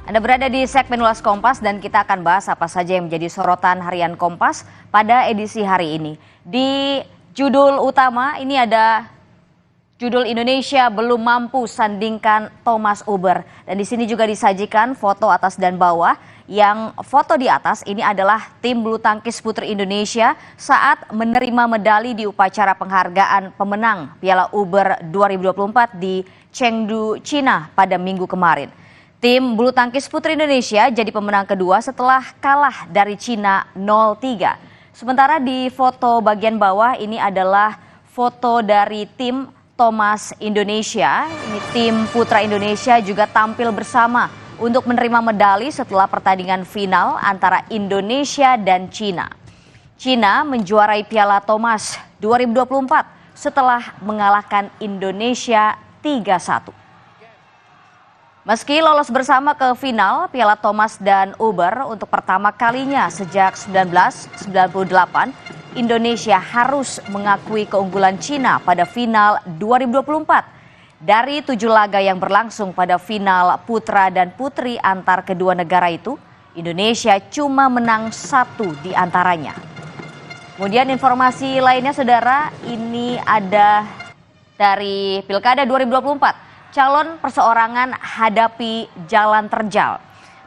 Anda berada di segmen Ulas Kompas dan kita akan bahas apa saja yang menjadi sorotan harian Kompas pada edisi hari ini. Di judul utama ini ada judul Indonesia belum mampu sandingkan Thomas Uber. Dan di sini juga disajikan foto atas dan bawah. Yang foto di atas ini adalah tim bulu tangkis putri Indonesia saat menerima medali di upacara penghargaan pemenang Piala Uber 2024 di Chengdu, Cina pada minggu kemarin. Tim bulu tangkis putri Indonesia jadi pemenang kedua setelah kalah dari Cina 0-3. Sementara di foto bagian bawah ini adalah foto dari tim Thomas Indonesia. Ini tim putra Indonesia juga tampil bersama untuk menerima medali setelah pertandingan final antara Indonesia dan Cina. Cina menjuarai Piala Thomas 2024 setelah mengalahkan Indonesia 3-1. Meski lolos bersama ke final Piala Thomas dan Uber untuk pertama kalinya sejak 1998, Indonesia harus mengakui keunggulan Cina pada final 2024. Dari 7 laga yang berlangsung pada final putra dan putri antar kedua negara itu, Indonesia cuma menang 1 di antaranya. Kemudian informasi lainnya saudara, ini ada dari Pilkada 2024, calon perseorangan hadapi jalan terjal.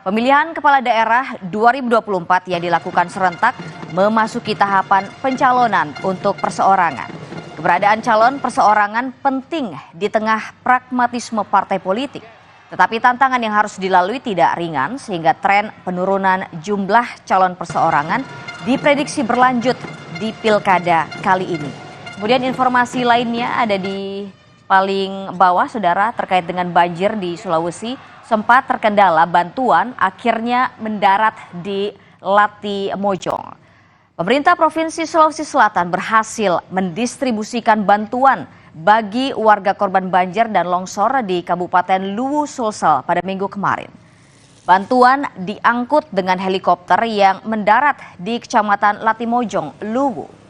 Pemilihan kepala daerah 2024 yang dilakukan serentak memasuki tahapan pencalonan untuk perseorangan. Keberadaan calon perseorangan penting di tengah pragmatisme partai politik. Tetapi tantangan yang harus dilalui tidak ringan sehingga tren penurunan jumlah calon perseorangan diprediksi berlanjut di pilkada kali ini. Kemudian informasi lainnya ada di paling bawah saudara terkait dengan banjir di Sulawesi. Sempat terkendala bantuan akhirnya mendarat di Latimojong. Pemerintah Provinsi Sulawesi Selatan berhasil mendistribusikan bantuan bagi warga korban banjir dan longsor di Kabupaten Luwu Sulsel pada minggu kemarin. Bantuan diangkut dengan helikopter yang mendarat di Kecamatan Latimojong, Luwu.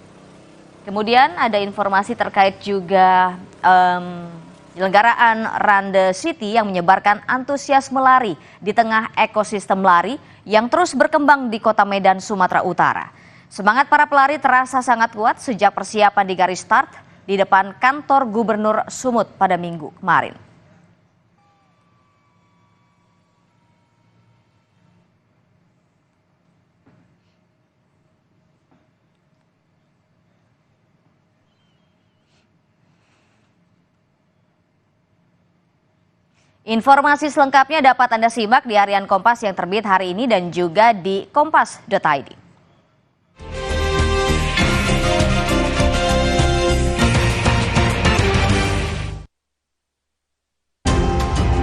Kemudian ada informasi terkait juga penyelenggaraan Run the City yang menyebarkan antusiasme lari di tengah ekosistem lari yang terus berkembang di Kota Medan, Sumatera Utara. Semangat para pelari terasa sangat kuat sejak persiapan di garis start di depan kantor Gubernur Sumut pada minggu kemarin. Informasi selengkapnya dapat Anda simak di harian Kompas yang terbit hari ini dan juga di kompas.id.